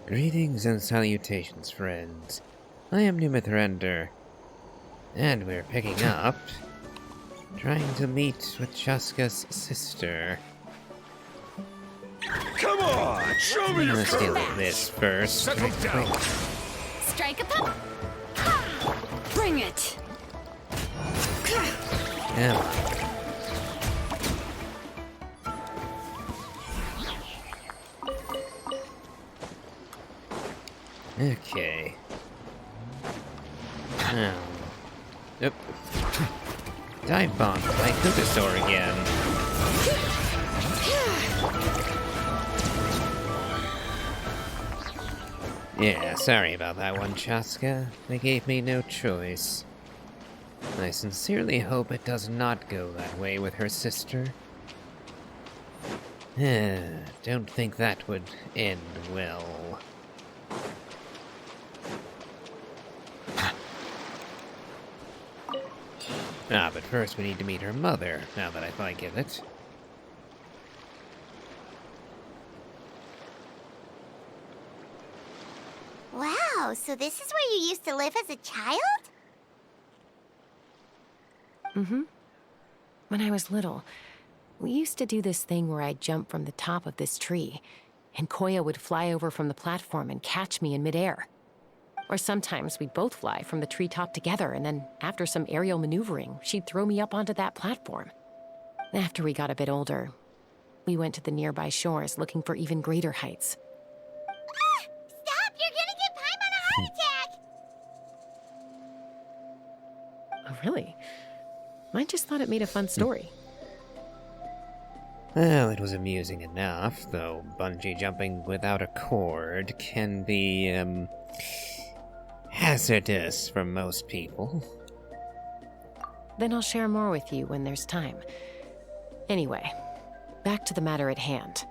Greetings and salutations, friends. I am Numithrender, and we're picking up, trying to meet with Chasca's sister. Come on, show me your Let's deal courage. with this first. Settle down. Strike a pop. Bring it. Come on. Okay. Now. Yep. Dive bomb by Kukasaur again. Yeah, sorry about that one, Chasca. They gave me no choice. I sincerely hope it does not go that way with her sister. Don't think that would end well. But first we need to meet her mother, now that I think of it. Wow, so this is where you used to live as a child? Mm-hmm. When I was little, we used to do this thing where I'd jump from the top of this tree, and Koya would fly over from the platform and catch me in midair. Or sometimes we'd both fly from the treetop together, and then after some aerial maneuvering, she'd throw me up onto that platform. After we got a bit older, we went to the nearby shores looking for even greater heights. Ah! Stop! You're gonna give Paimon a heart attack! Oh, really? I just thought it made a fun story. Well, it was amusing enough, though bungee jumping without a cord can be, hazardous for most people. Then I'll share more with you when there's time. Anyway, back to the matter at hand.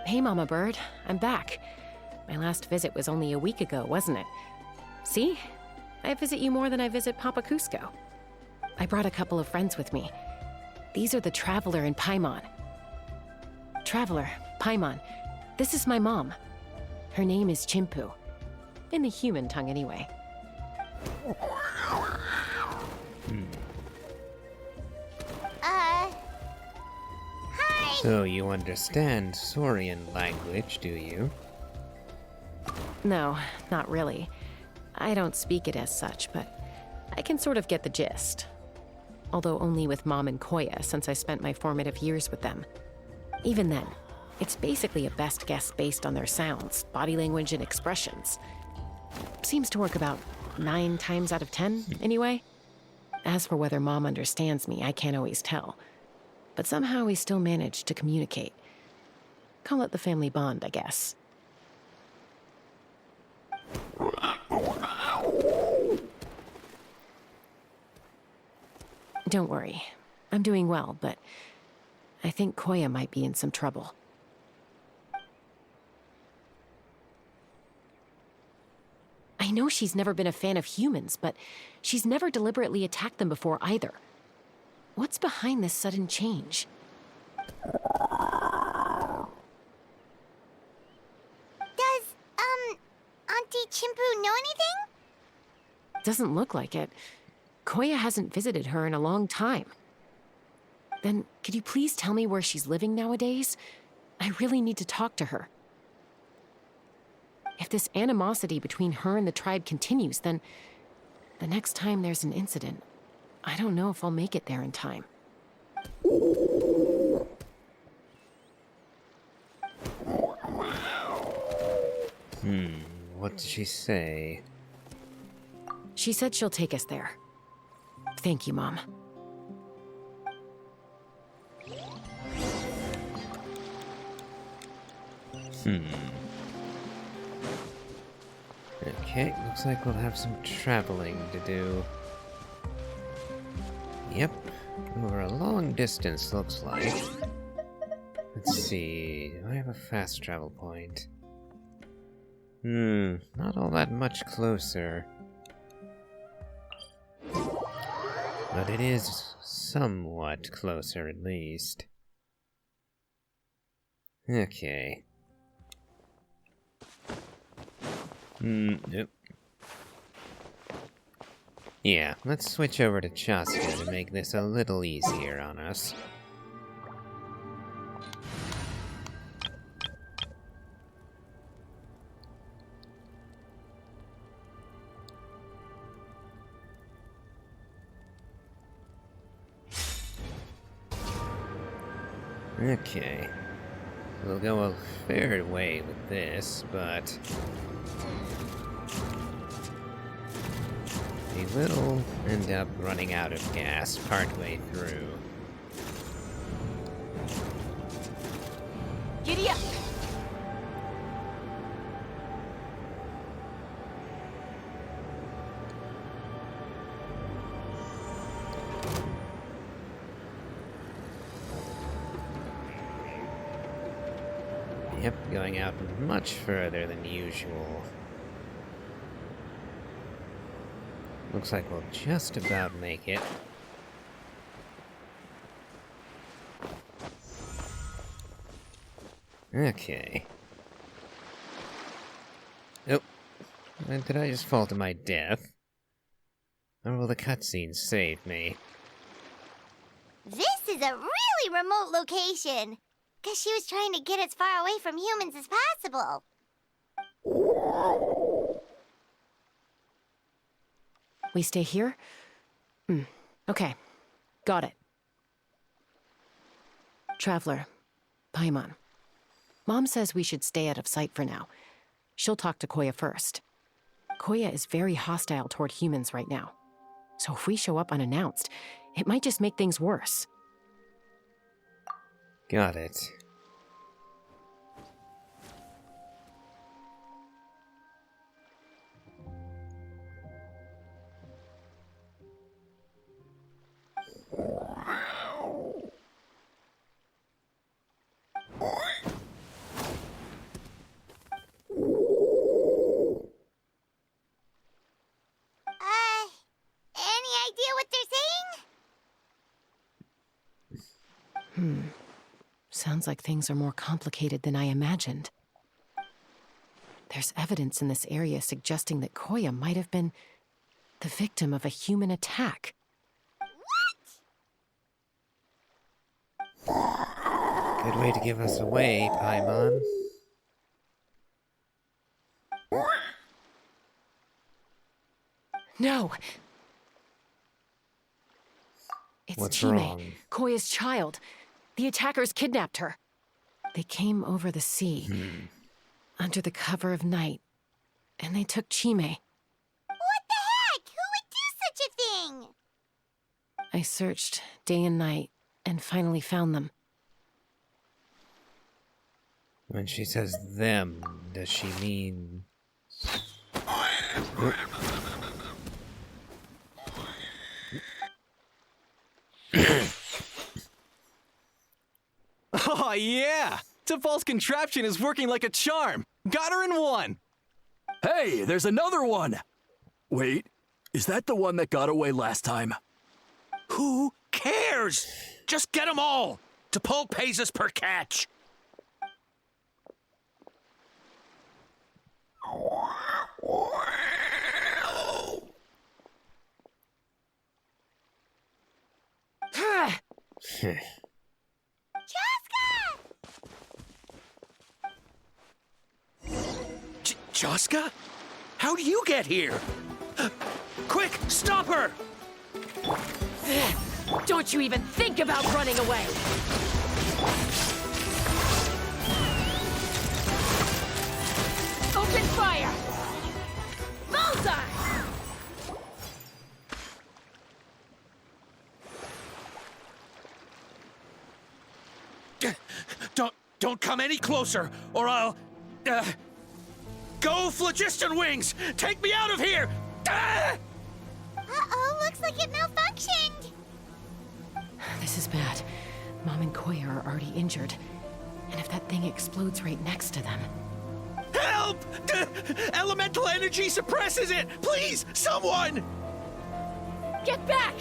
Hey, Mama Bird, I'm back. My last visit was only a week ago, wasn't it? See? I visit you more than I visit Papa Cusco. I brought a couple of friends with me. These are the Traveler and Paimon. Traveler, Paimon, this is my mom. Her name is Chimpu. In the human tongue, anyway. Hi! So you understand Saurian language, do you? No, not really. I don't speak it as such, but I can sort of get the gist. Although only with Mom and Koya, since I spent my formative years with them. Even then, it's basically a best guess based on their sounds, body language, and expressions. Seems to work about 9 times out of 10, anyway. As for whether Mom understands me, I can't always tell. But somehow we still manage to communicate. Call it the family bond, I guess. Don't worry. I'm doing well, but I think Koya might be in some trouble. I know she's never been a fan of humans, but she's never deliberately attacked them before either. What's behind this sudden change? Does, Auntie Chimpu know anything? Doesn't look like it. Koya hasn't visited her in a long time. Then, could you please tell me where she's living nowadays? I really need to talk to her. If this animosity between her and the tribe continues, then the next time there's an incident, I don't know if I'll make it there in time. What did she say? She said she'll take us there. Thank you, Mom. Okay, looks like we'll have some traveling to do. Yep, over a long distance, looks like. Let's see, do I have a fast travel point? Not all that much closer. But it is somewhat closer, at least. Okay. Nope. Yeah, let's switch over to Chasca to make this a little easier on us. Okay. We'll go a fair way with this, but we will end up running out of gas partway through. Giddy up! Yep, going out much further than usual. Looks like we'll just about make it. Okay. Oh. Did I just fall to my death? Or will the cutscene save me? This is a really remote location. Guess she was trying to get as far away from humans as possible. We stay here? Okay. Got it. Traveler. Paimon. Mom says we should stay out of sight for now. She'll talk to Koya first. Koya is very hostile toward humans right now. So if we show up unannounced, it might just make things worse. Got it. Any idea what they're saying? Sounds like things are more complicated than I imagined. There's evidence in this area suggesting that Koya might have been the victim of a human attack. Good way to give us away, Paimon. No! It's What's Chime, wrong? Koya's child. The attackers kidnapped her. They came over the sea, under the cover of night, and they took Chime. What the heck? Who would do such a thing? I searched day and night, and finally found them. When she says them, does she mean... Oh, yeah! Tafal's contraption is working like a charm! Got her in one! Hey, there's another one! Wait, is that the one that got away last time? Who cares? Just get them all. T'Pol pays us per catch. Chasca? How'd you get here? Quick, stop her! Don't you even think about running away! Open fire! Bullseye! Don't come any closer, or I'll... Go, Phlogiston Wings! Take me out of here! Ah! Uh-oh, looks like it malfunctioned. This is bad. Mom and Koya are already injured. And if that thing explodes right next to them... Help! Elemental energy suppresses it! Please, someone! Get back!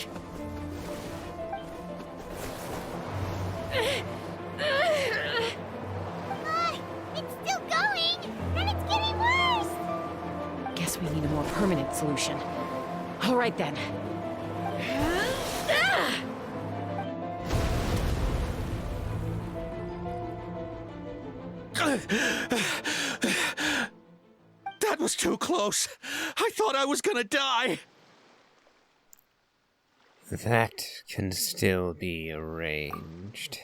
It's still going, and it's getting worse. Guess we need a more permanent solution. All right then. That was too close. I thought I was gonna die. That can still be arranged.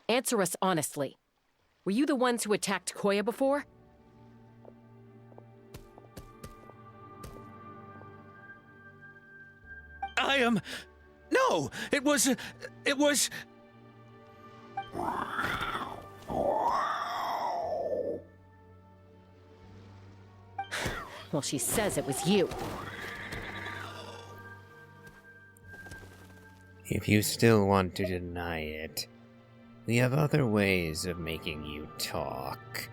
Answer us honestly. Were you the ones who attacked Koya before? I am... No, it was... Well, she says it was you. If you still want to deny it, we have other ways of making you talk.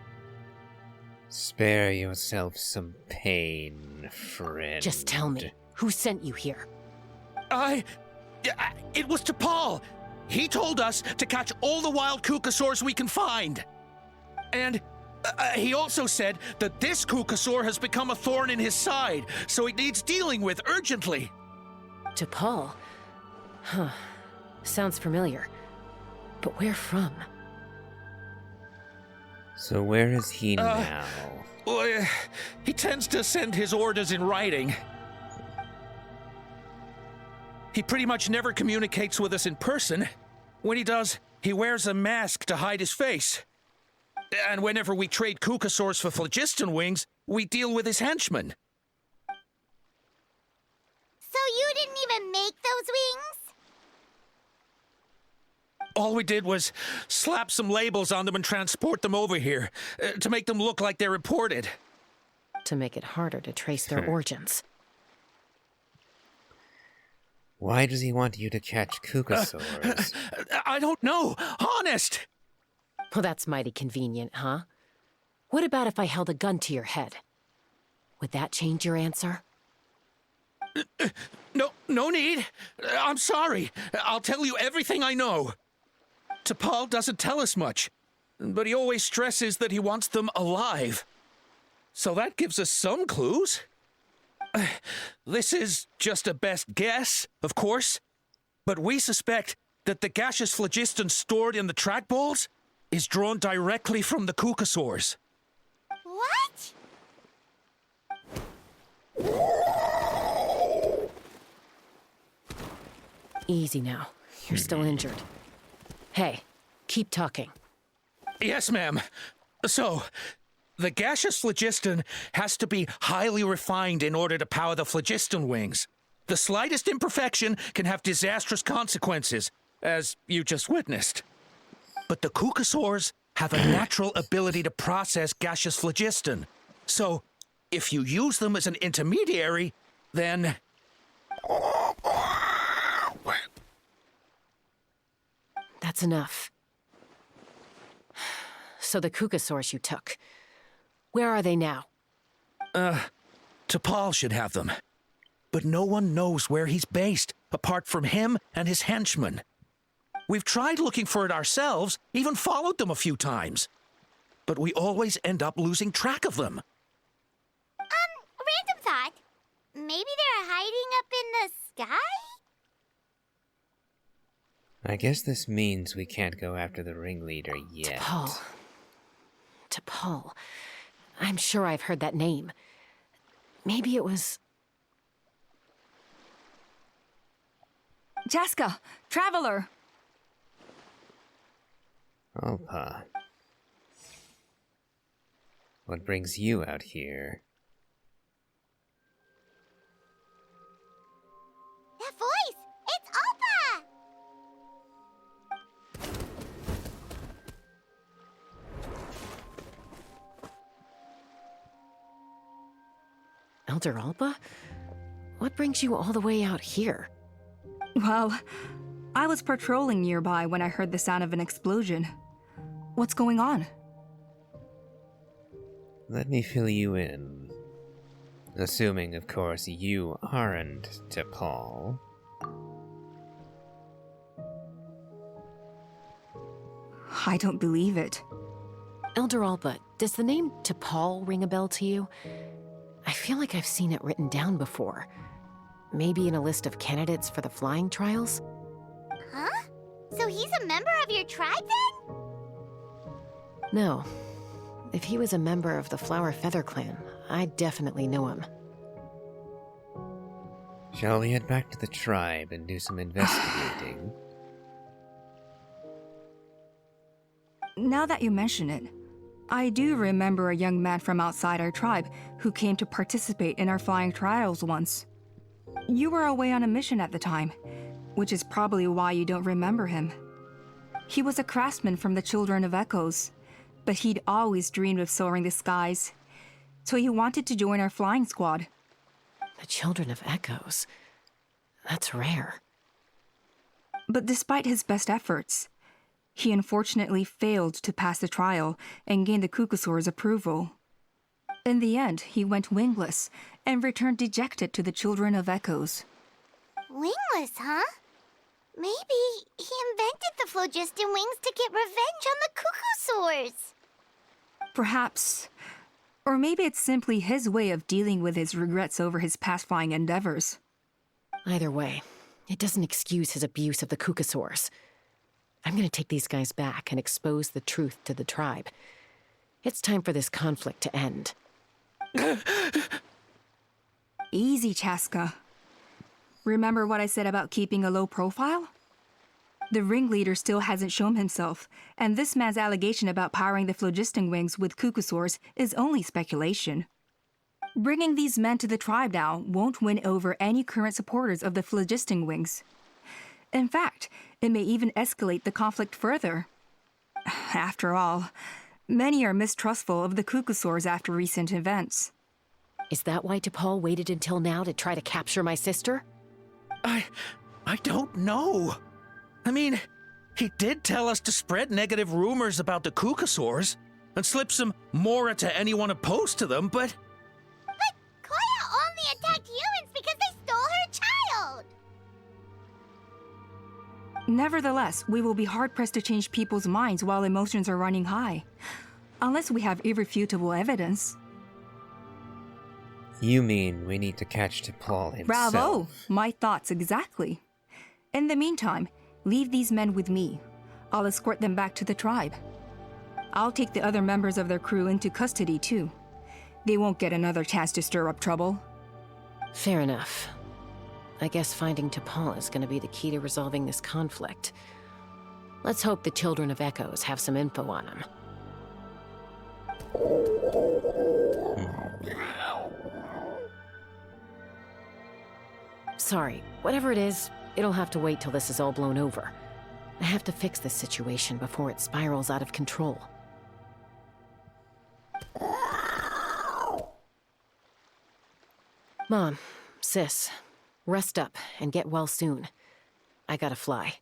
Spare yourself some pain, friend. Just tell me, who sent you here? It was T'Pol. He told us to catch all the wild Kukasaurs we can find. And he also said that this Kukasaur has become a thorn in his side, so it needs dealing with urgently. T'Pol? Huh. Sounds familiar. But where from? So where is he now? Well, he tends to send his orders in writing. He pretty much never communicates with us in person. When he does, he wears a mask to hide his face. And whenever we trade Kukasaurs for phlogiston wings, we deal with his henchmen. So you didn't even make those wings? All we did was slap some labels on them and transport them over here, to make them look like they're imported. To make it harder to trace their origins. Why does he want you to catch Kukasaurs? I don't know, honest! Well, that's mighty convenient, huh? What about if I held a gun to your head? Would that change your answer? No need. I'm sorry. I'll tell you everything I know. T'Pol doesn't tell us much, but he always stresses that he wants them alive. So that gives us some clues. This is just a best guess, of course, but we suspect that the gaseous phlogiston stored in the trackballs is drawn directly from the Kukasaurs. What? Easy now. You're still injured. Hey, keep talking. Yes, ma'am. So, the gaseous phlogiston has to be highly refined in order to power the phlogiston wings. The slightest imperfection can have disastrous consequences, as you just witnessed. But the Kukasaurs have a natural ability to process gaseous phlogiston. So, if you use them as an intermediary, then... That's enough. So the Kukasaurs you took, where are they now? T'Pol should have them. But no one knows where he's based, apart from him and his henchmen. We've tried looking for it ourselves, even followed them a few times. But we always end up losing track of them. Random thought. Maybe they're hiding up in the sky? I guess this means we can't go after the ringleader yet. T'Pol. I'm sure I've heard that name. Maybe it was... Chasca, Traveler! Opa. What brings you out here? That voice! It's Oppa! Elder Alba? What brings you all the way out here? Well, I was patrolling nearby when I heard the sound of an explosion. What's going on? Let me fill you in. Assuming, of course, you aren't T'Pol. I don't believe it. Elder Alba, does the name T'Pol ring a bell to you? I feel like I've seen it written down before. Maybe in a list of candidates for the flying trials? Huh? So he's a member of your tribe then? No. If he was a member of the Flower Feather clan, I'd definitely know him. Shall we head back to the tribe and do some investigating? Now that you mention it, I do remember a young man from outside our tribe who came to participate in our flying trials once. You were away on a mission at the time, which is probably why you don't remember him. He was a craftsman from the Children of Echoes, but he'd always dreamed of soaring the skies, so he wanted to join our flying squad. The Children of Echoes? That's rare. But despite his best efforts, he unfortunately failed to pass the trial and gain the Kukusaur's approval. In the end, he went wingless and returned dejected to the Children of Echoes. Wingless, huh? Maybe he invented the phlogiston wings to get revenge on the Kukusaurs. Perhaps. Or maybe it's simply his way of dealing with his regrets over his past flying endeavors. Either way, it doesn't excuse his abuse of the Kukusaurs. I'm gonna take these guys back and expose the truth to the tribe. It's time for this conflict to end. Easy, Chasca. Remember what I said about keeping a low profile? The ringleader still hasn't shown himself, and this man's allegation about powering the phlogiston wings with Kukusaurs is only speculation. Bringing these men to the tribe now won't win over any current supporters of the phlogiston wings. In fact, it may even escalate the conflict further. After all, many are mistrustful of the Kukusaurs after recent events. Is that why T'Pol waited until now to try to capture my sister? I don't know. I mean, he did tell us to spread negative rumors about the Kukusaurs and slip some Mora to anyone opposed to them, but... But Koya only attacked humans because they stole her child! Nevertheless, we will be hard-pressed to change people's minds while emotions are running high. Unless we have irrefutable evidence. You mean we need to catch T'Pol himself? Bravo! My thoughts exactly. In the meantime, leave these men with me. I'll escort them back to the tribe. I'll take the other members of their crew into custody too. They won't get another chance to stir up trouble. Fair enough. I guess finding T'Pol is gonna be the key to resolving this conflict. Let's hope the Children of Echoes have some info on him. Sorry, whatever it is, it'll have to wait till this is all blown over. I have to fix this situation before it spirals out of control. Mom, sis, rest up and get well soon. I gotta fly.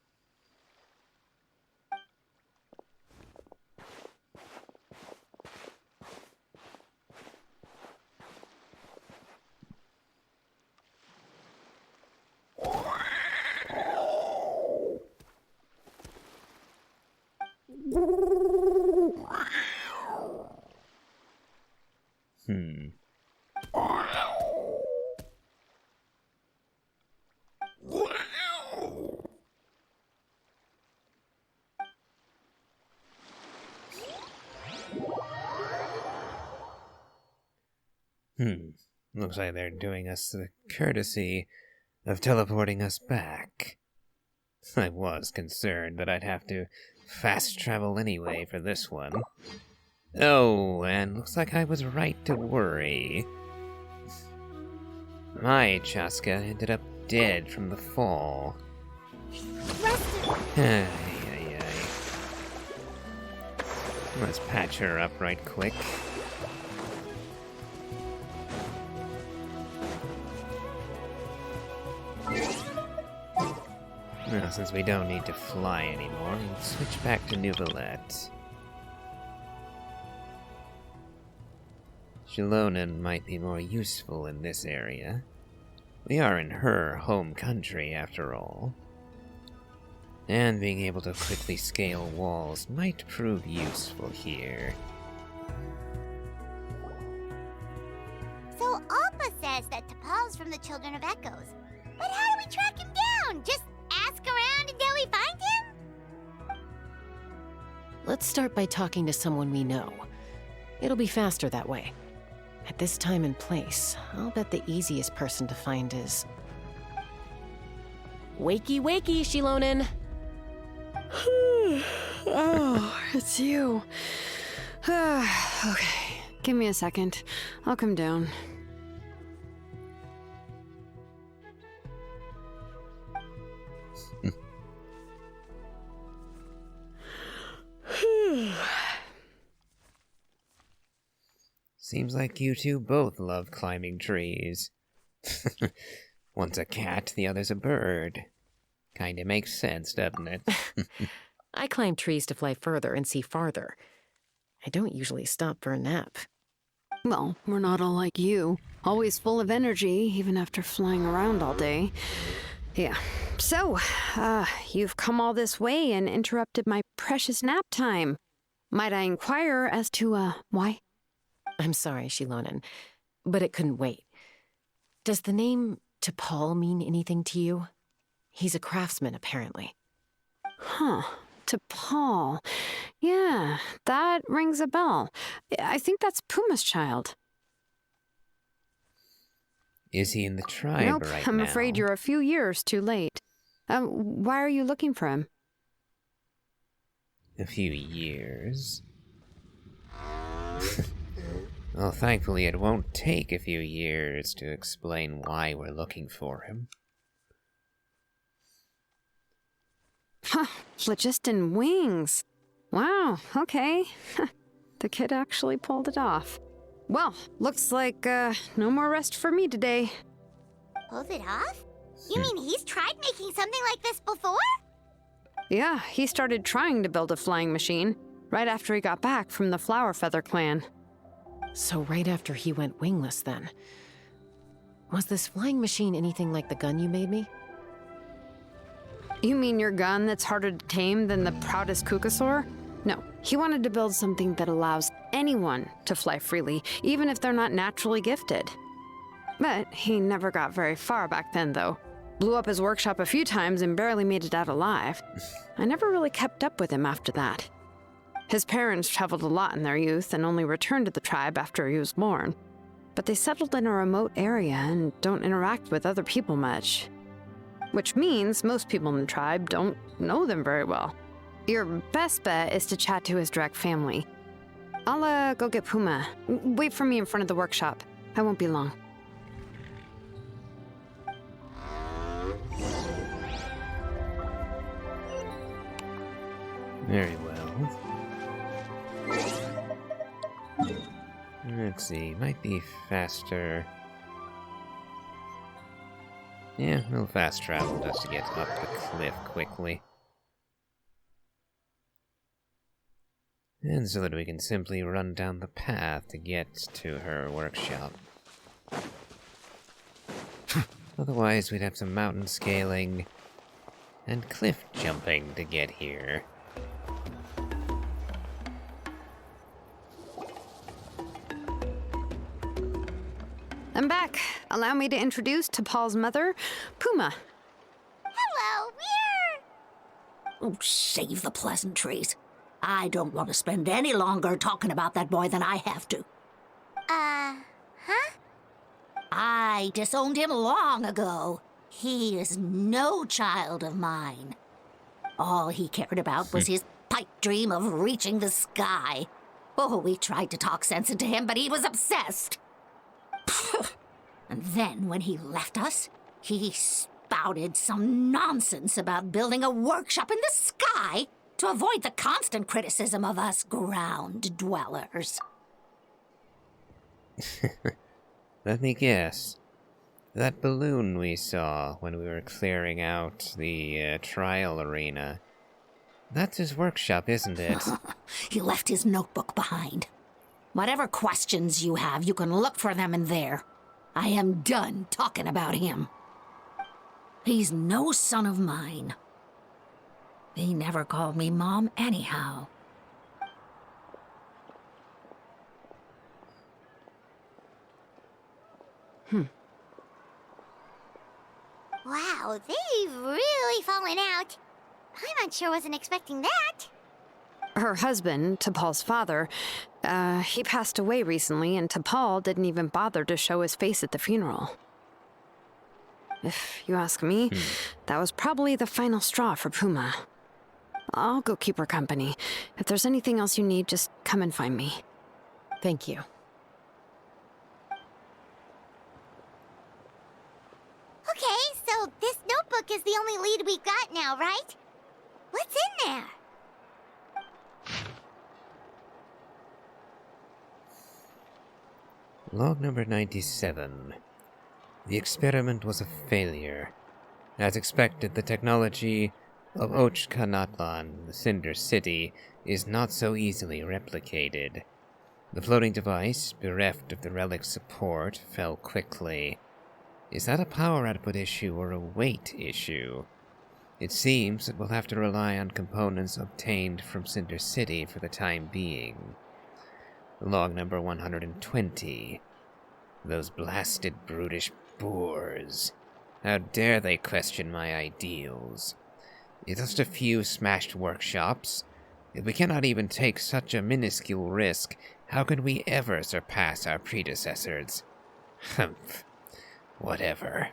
Looks like they're doing us the courtesy of teleporting us back. I was concerned that I'd have to fast travel anyway for this one. Oh, and looks like I was right to worry. My Chasca ended up dead from the fall. Ay, ay, ay. Let's patch her up right quick. Well, since we don't need to fly anymore, we'll switch back to Nouvellette. Shilonen might be more useful in this area. We are in her home country, after all. And being able to quickly scale walls might prove useful here. So Alpa says that T'Pol's from the Children of Echoes. But how do we track him down? Just ask around until we find him? Let's start by talking to someone we know. It'll be faster that way. At this time and place, I'll bet the easiest person to find is... Wakey, wakey, Shilonen! Oh, it's you. Okay, give me a second. I'll come down. Seems like you two both love climbing trees. One's a cat, the other's a bird. Kinda makes sense, doesn't it? I climb trees to fly further and see farther. I don't usually stop for a nap. Well, we're not all like you. Always full of energy, even after flying around all day. Yeah. So, you've come all this way and interrupted my precious nap time. Might I inquire as to, why? I'm sorry, Shilonen, but it couldn't wait. Does the name T'Pol mean anything to you? He's a craftsman, apparently. Huh. T'Pol. Yeah, that rings a bell. I think that's Puma's child. Is he in the tribe Nope, right I'm now? afraid you're a few years too late. Why are you looking for him? A few years. Well, thankfully it won't take a few years to explain why we're looking for him. Huh, phlogiston wings. Wow, okay. The kid actually pulled it off. Well, looks like, no more rest for me today. Pulled it off? You mean he's tried making something like this before? Yeah, he started trying to build a flying machine right after he got back from the Flower Feather clan. So right after he went wingless, then. Was this flying machine anything like the gun you made me? You mean your gun that's harder to tame than the proudest Kukasaur? No, he wanted to build something that allows anyone to fly freely, even if they're not naturally gifted. But he never got very far back then, though. Blew up his workshop a few times and barely made it out alive. I never really kept up with him after that. His parents traveled a lot in their youth and only returned to the tribe after he was born. But they settled in a remote area and don't interact with other people much. Which means most people in the tribe don't know them very well. Your best bet is to chat to his direct family. I'll go get Puma. Wait for me in front of the workshop. I won't be long. Very well. Let's see, might be faster. Yeah, we'll fast travel just to get up the cliff quickly. And so that we can simply run down the path to get to her workshop. Otherwise, we'd have some mountain scaling and cliff jumping to get here. I'm back. Allow me to introduce T'Pol's mother, Puma. Hello, we're... Oh, save the pleasantries. I don't want to spend any longer talking about that boy than I have to. Huh? I disowned him long ago. He is no child of mine. All he cared about was his pipe dream of reaching the sky. Oh, we tried to talk sense into him, but he was obsessed. And then when he left us, he spouted some nonsense about building a workshop in the sky to avoid the constant criticism of us ground dwellers. Let me guess. That balloon we saw when we were clearing out the trial arena. That's his workshop, isn't it? He left his notebook behind. Whatever questions you have, you can look for them in there. I am done talking about him. He's no son of mine. He never called me Mom anyhow. Wow, they've really fallen out. Paimon sure wasn't expecting that. Her husband, T'Pol's father, he passed away recently, and T'Pol didn't even bother to show his face at the funeral. If you ask me, that was probably the final straw for Puma. I'll go keep her company. If there's anything else you need, just come and find me. Thank you. Okay, so this notebook is the only lead we've got now, right? What's in there? Log number 97. The experiment was a failure. As expected, the technology of Ochkanatlan, the Cinder City, is not so easily replicated. The floating device, bereft of the relic's support, fell quickly. Is that a power output issue or a weight issue? It seems that we'll have to rely on components obtained from Cinder City for the time being. Log number 120. Those blasted brutish boors. How dare they question my ideals? It's just a few smashed workshops. If we cannot even take such a minuscule risk, how can we ever surpass our predecessors? Humph. Whatever.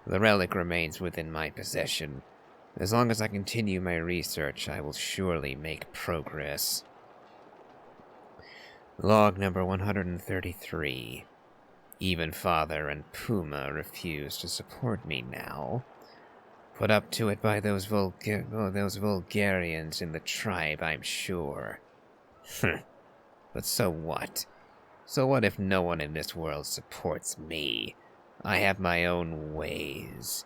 The relic remains within my possession. As long as I continue my research, I will surely make progress. Log number 133. Even Father and Puma refuse to support me now. Put up to it by those Vulgarians in the tribe, I'm sure. But so what? So what if no one in this world supports me? I have my own ways.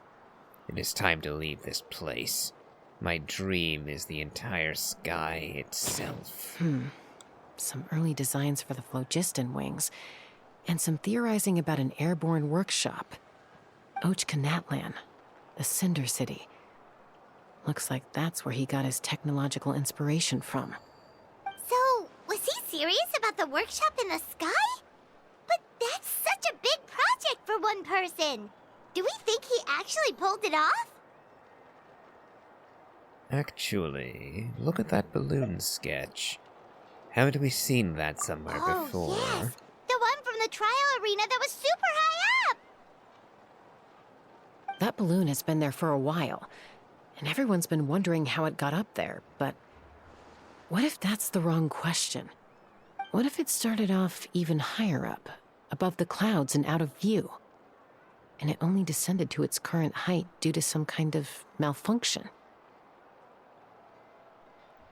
It is time to leave this place. My dream is the entire sky itself. Some early designs for the phlogiston wings, and some theorizing about an airborne workshop. Ochkanatlan, the Cinder City. Looks like that's where he got his technological inspiration from. So, was he serious about the workshop in the sky? But that's such a big project for one person. Do we think he actually pulled it off? Actually, look at that balloon sketch. Haven't we seen that somewhere before? Yes. The one from the trial arena that was super high up! That balloon has been there for a while, and everyone's been wondering how it got up there, but what if that's the wrong question? What if it started off even higher up, above the clouds and out of view, and it only descended to its current height due to some kind of malfunction?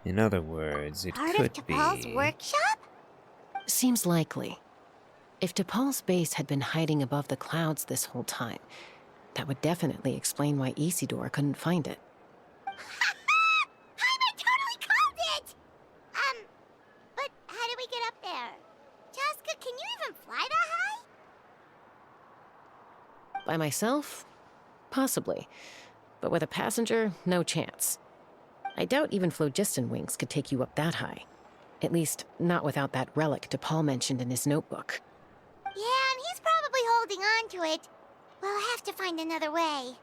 In other words, it Part could of be... T'Pol's workshop? Seems likely. If T'Pol's base had been hiding above the clouds this whole time, that would definitely explain why Isidore couldn't find it. I totally called it! But how do we get up there? Chasca, can you even fly that high? By myself? Possibly. But with a passenger, no chance. I doubt even phlogiston wings could take you up that high. At least, not without that relic T'Pol mentioned in his notebook. Yeah, and he's probably holding on to it. We'll have to find another way.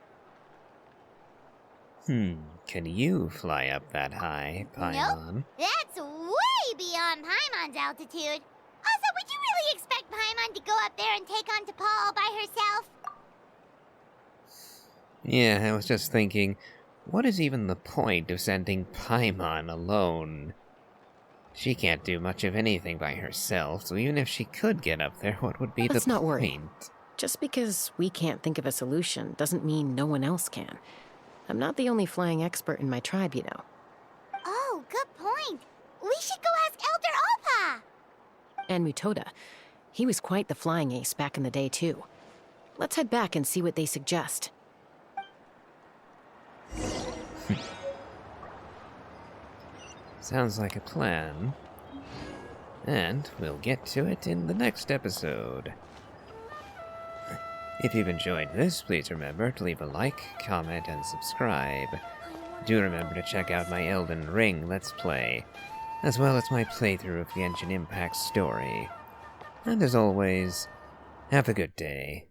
Can you fly up that high, Paimon? Nope, that's way beyond Paimon's altitude. Also, would you really expect Paimon to go up there and take on T'Pol all by herself? Yeah, I was just thinking, what is even the point of sending Paimon alone? She can't do much of anything by herself, so even if she could get up there, what would be Let's the point? not worry. Just because we can't think of a solution doesn't mean no one else can. I'm not the only flying expert in my tribe, you know. Oh, good point. We should go ask Elder Opa. And Mutoda. He was quite the flying ace back in the day, too. Let's head back and see what they suggest. Sounds like a plan. And we'll get to it in the next episode. If you've enjoyed this, please remember to leave a like, comment, and subscribe. Do remember to check out my Elden Ring Let's Play, as well as my playthrough of Genshin Impact's story. And as always, have a good day.